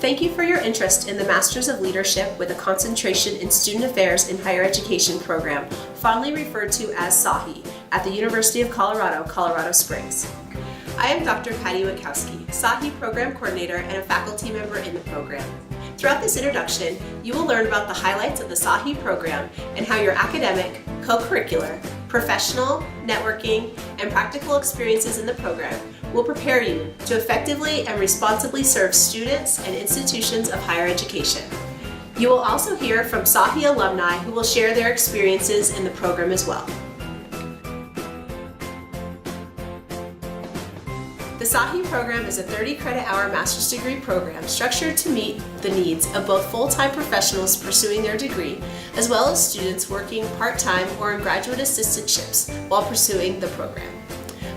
Thank you for your interest in the Masters of Leadership with a concentration in Student Affairs in Higher Education program, fondly referred to as SAHE, at the University of Colorado, Colorado Springs. I am Dr. Patty Wachowski, SAHE Program Coordinator and a faculty member in the program. Throughout this introduction, you will learn about the highlights of the SAHE program and how your academic, co-curricular, professional, networking, and practical experiences in the program will prepare you to effectively and responsibly serve students and institutions of higher education. You will also hear from SAHE alumni who will share their experiences in the program as well. The SAHE program is a 30-credit-hour master's degree program structured to meet the needs of both full-time professionals pursuing their degree, as well as students working part-time or in graduate assistantships while pursuing the program.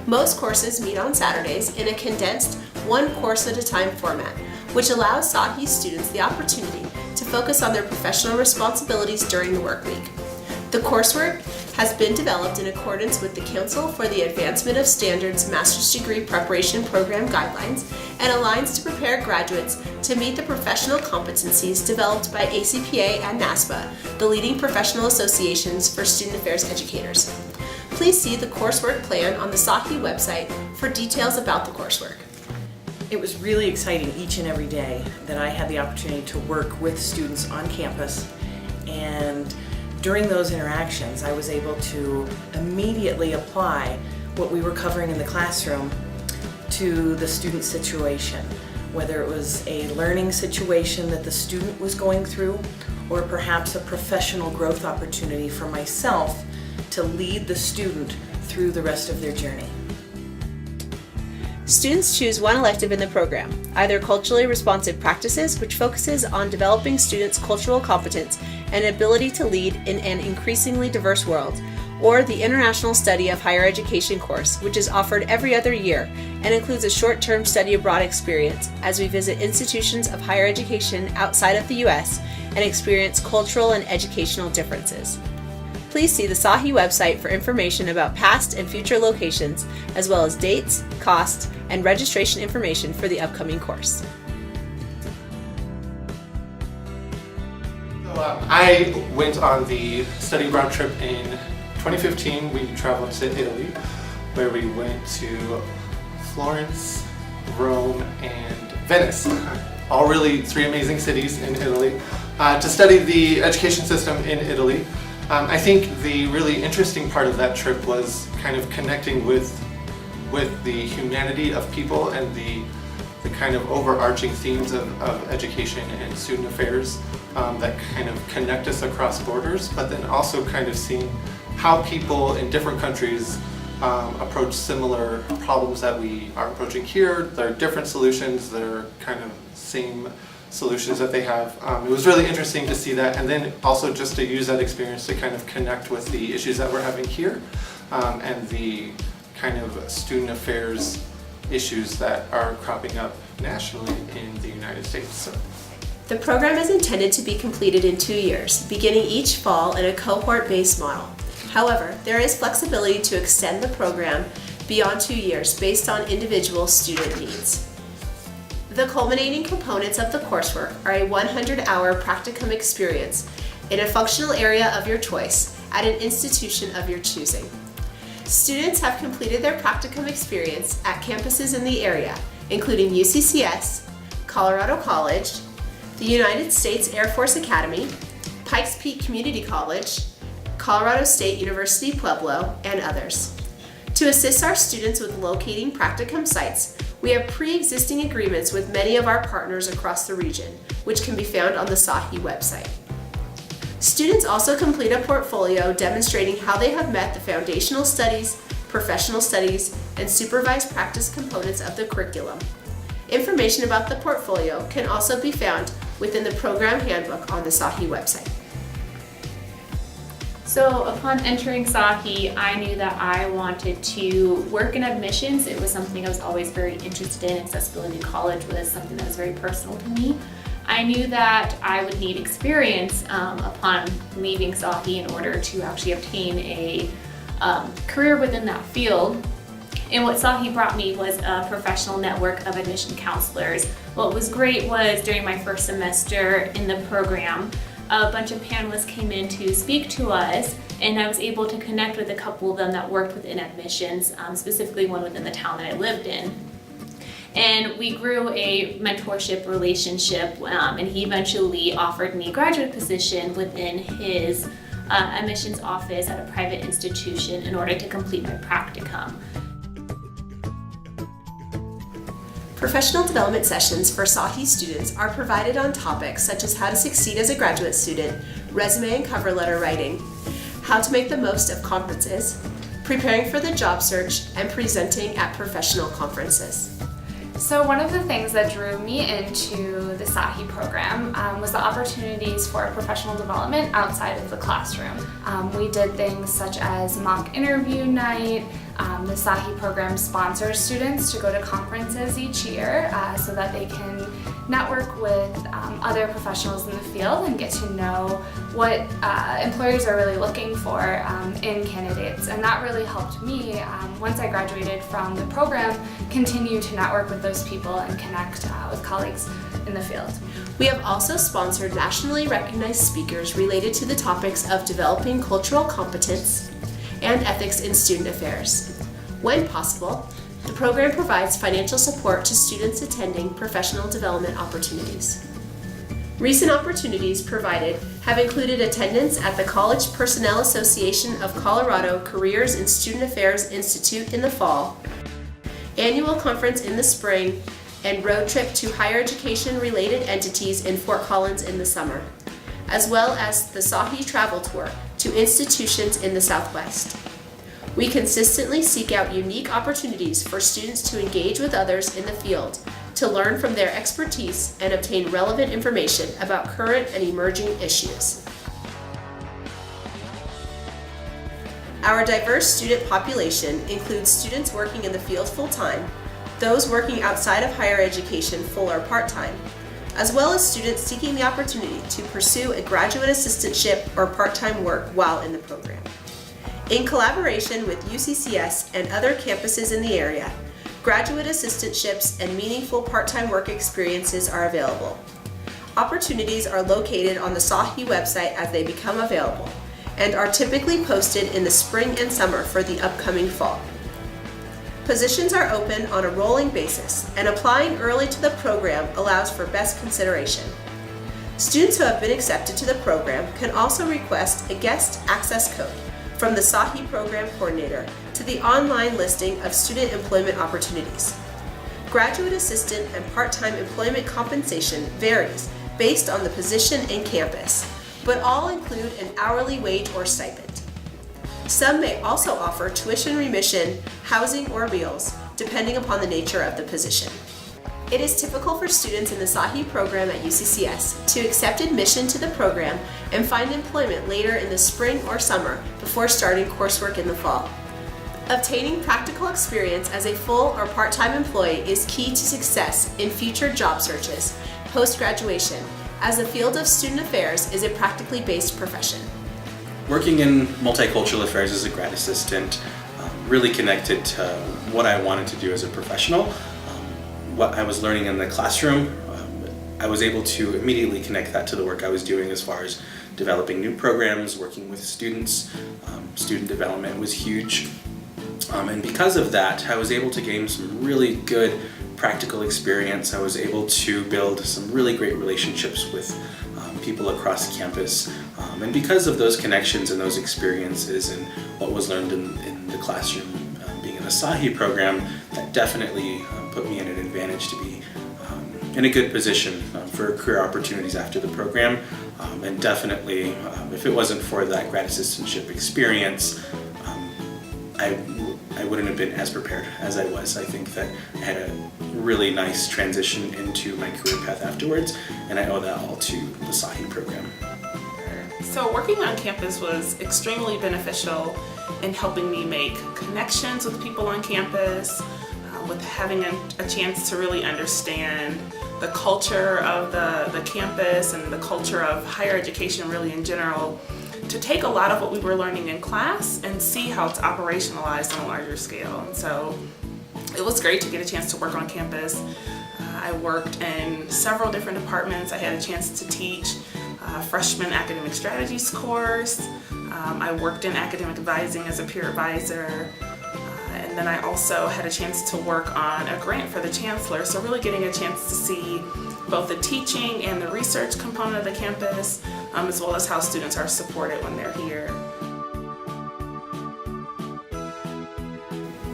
Most courses meet on Saturdays in a condensed one course at a time format, which allows SAHE students the opportunity to focus on their professional responsibilities during the work week. The coursework has been developed in accordance with the Council for the Advancement of Standards Master's Degree Preparation Program guidelines and aligns to prepare graduates to meet the professional competencies developed by ACPA and NASPA, the leading professional associations for student affairs educators. Please see the coursework plan on the SAHE website for details about the coursework. It was really exciting each and every day that I had the opportunity to work with students on campus, and during those interactions I was able to immediately apply what we were covering in the classroom to the student situation, whether it was a learning situation that the student was going through or perhaps a professional growth opportunity for myself to lead the student through the rest of their journey. Students choose one elective in the program, either Culturally Responsive Practices, which focuses on developing students' cultural competence and ability to lead in an increasingly diverse world, or the International Study of Higher Education course, which is offered every other year and includes a short-term study abroad experience as we visit institutions of higher education outside of the U.S. and experience cultural and educational differences. Please see the SAHE website for information about past and future locations, as well as dates, costs, and registration information for the upcoming course. I went on the study abroad trip in 2015. We traveled to Italy, where we went to Florence, Rome, and Venice. All really three amazing cities in Italy, to study the education system in Italy. I think the really interesting part of that trip was kind of connecting with the humanity of people and the kind of overarching themes of education and student affairs that kind of connect us across borders, but then also kind of seeing how people in different countries approach similar problems that we are approaching here. There are different solutions, they're kind of same solutions that they have. It was really interesting to see that, and then also just to use that experience to kind of connect with the issues that we're having here and the kind of student affairs issues that are cropping up nationally in the United States. So. The program is intended to be completed in 2 years, beginning each fall in a cohort-based model. However, there is flexibility to extend the program beyond 2 years based on individual student needs. The culminating components of the coursework are a 100-hour practicum experience in a functional area of your choice at an institution of your choosing. Students have completed their practicum experience at campuses in the area, including UCCS, Colorado College, the United States Air Force Academy, Pikes Peak Community College, Colorado State University Pueblo, and others. To assist our students with locating practicum sites, we have pre-existing agreements with many of our partners across the region, which can be found on the SAHE website. Students also complete a portfolio demonstrating how they have met the foundational studies, professional studies, and supervised practice components of the curriculum. Information about the portfolio can also be found within the program handbook on the SAHE website. So upon entering SAHE, I knew that I wanted to work in admissions. It was something I was always very interested in. Accessibility to college was something that was very personal to me. I knew that I would need experience upon leaving SAHE in order to actually obtain a career within that field. And what SAHE brought me was a professional network of admission counselors. What was great was during my first semester in the program, a bunch of panelists came in to speak to us, and I was able to connect with a couple of them that worked within admissions, specifically one within the town that I lived in. And we grew a mentorship relationship, and he eventually offered me a graduate position within his admissions office at a private institution in order to complete my practicum. Professional development sessions for SAHE students are provided on topics such as how to succeed as a graduate student, resume and cover letter writing, how to make the most of conferences, preparing for the job search, and presenting at professional conferences. So one of the things that drew me into the SAHE program was the opportunities for professional development outside of the classroom. We did things such as mock interview night. The SAHE program sponsors students to go to conferences each year so that they can network with other professionals in the field and get to know what employers are really looking for in candidates. And that really helped me, once I graduated from the program, continue to network with those people and connect with colleagues in the field. We have also sponsored nationally recognized speakers related to the topics of developing cultural competence and ethics in student affairs. When possible, the program provides financial support to students attending professional development opportunities. Recent opportunities provided have included attendance at the College Personnel Association of Colorado Careers in Student Affairs Institute in the fall, annual conference in the spring, and road trip to higher education related entities in Fort Collins in the summer, as well as the SAHE travel tour to institutions in the Southwest. We consistently seek out unique opportunities for students to engage with others in the field, to learn from their expertise and obtain relevant information about current and emerging issues. Our diverse student population includes students working in the field full-time, those working outside of higher education full or part-time, as well as students seeking the opportunity to pursue a graduate assistantship or part-time work while in the program. In collaboration with UCCS and other campuses in the area, graduate assistantships and meaningful part-time work experiences are available. Opportunities are located on the SAHE website as they become available and are typically posted in the spring and summer for the upcoming fall. Positions are open on a rolling basis, and applying early to the program allows for best consideration. Students who have been accepted to the program can also request a guest access code from the SAHE program coordinator to the online listing of student employment opportunities. Graduate assistant and part-time employment compensation varies based on the position and campus, but all include an hourly wage or stipend. Some may also offer tuition remission, housing, or meals, depending upon the nature of the position. It is typical for students in the SAHE program at UCCS to accept admission to the program and find employment later in the spring or summer before starting coursework in the fall. Obtaining practical experience as a full or part-time employee is key to success in future job searches post-graduation, as the field of student affairs is a practically based profession. Working in multicultural affairs as a grad assistant really connected to what I wanted to do as a professional. What I was learning in the classroom, I was able to immediately connect that to the work I was doing as far as developing new programs, working with students. Student development was huge. And because of that, I was able to gain some really good practical experience. I was able to build some really great relationships with people across campus. And because of those connections and those experiences and what was learned in the classroom, being in the SAHE program, that definitely put me in an advantage to be in a good position for career opportunities after the program. And definitely, if it wasn't for that grad assistantship experience, I wouldn't have been as prepared as I was. I think that I had a really nice transition into my career path afterwards, and I owe that all to the SAHE program. So working on campus was extremely beneficial in helping me make connections with people on campus, with having a chance to really understand the culture of the campus and the culture of higher education really in general, to take a lot of what we were learning in class and see how it's operationalized on a larger scale. And so It was great to get a chance to work on campus. I worked in several different departments. I had a chance to teach freshman academic strategies course. I worked in academic advising as a peer advisor. And then I also had a chance to work on a grant for the chancellor, so really getting a chance to see both the teaching and the research component of the campus, as well as how students are supported when they're here.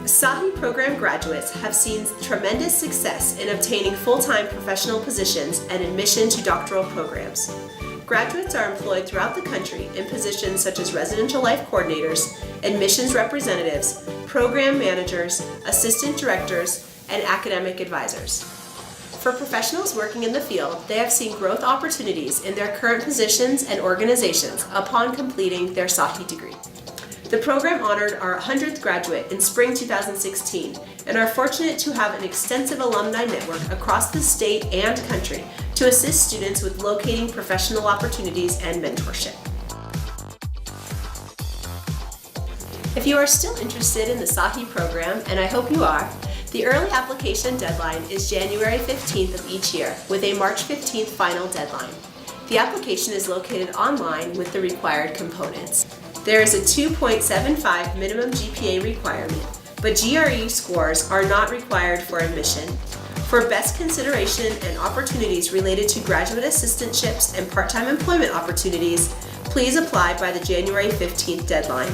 SAHE program graduates have seen tremendous success in obtaining full-time professional positions and admission to doctoral programs. Graduates are employed throughout the country in positions such as residential life coordinators, admissions representatives, program managers, assistant directors, and academic advisors. For professionals working in the field, they have seen growth opportunities in their current positions and organizations upon completing their SAHE degree. The program honored our 100th graduate in spring 2016 and are fortunate to have an extensive alumni network across the state and country to assist students with locating professional opportunities and mentorship. If you are still interested in the SAHE program, and I hope you are, the early application deadline is January 15th of each year with a March 15th final deadline. The application is located online with the required components. There is a 2.75 minimum GPA requirement, but GRE scores are not required for admission. For best consideration and opportunities related to graduate assistantships and part-time employment opportunities, please apply by the January 15th deadline.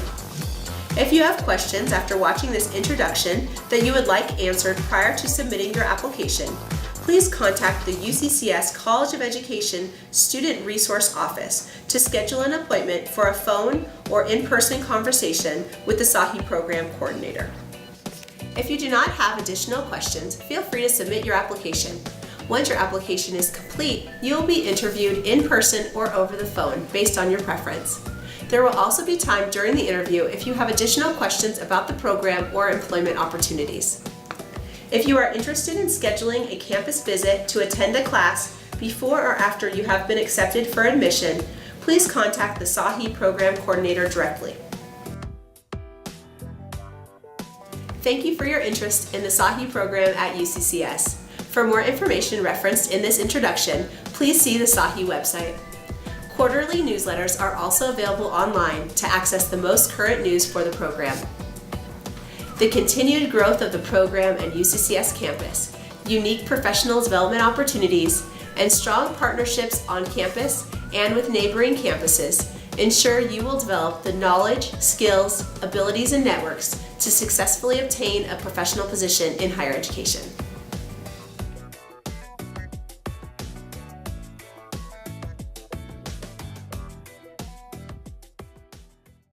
If you have questions after watching this introduction that you would like answered prior to submitting your application, please contact the UCCS College of Education Student Resource Office to schedule an appointment for a phone or in-person conversation with the SAHE program coordinator. If you do not have additional questions, feel free to submit your application. Once your application is complete, you will be interviewed in person or over the phone based on your preference. There will also be time during the interview if you have additional questions about the program or employment opportunities. If you are interested in scheduling a campus visit to attend a class before or after you have been accepted for admission, please contact the SAHE program coordinator directly. Thank you for your interest in the SAHE program at UCCS. For more information referenced in this introduction, please see the SAHE website. Quarterly newsletters are also available online to access the most current news for the program. The continued growth of the program at UCCS campus, unique professional development opportunities, and strong partnerships on campus and with neighboring campuses ensure you will develop the knowledge, skills, abilities, and networks to successfully obtain a professional position in higher education.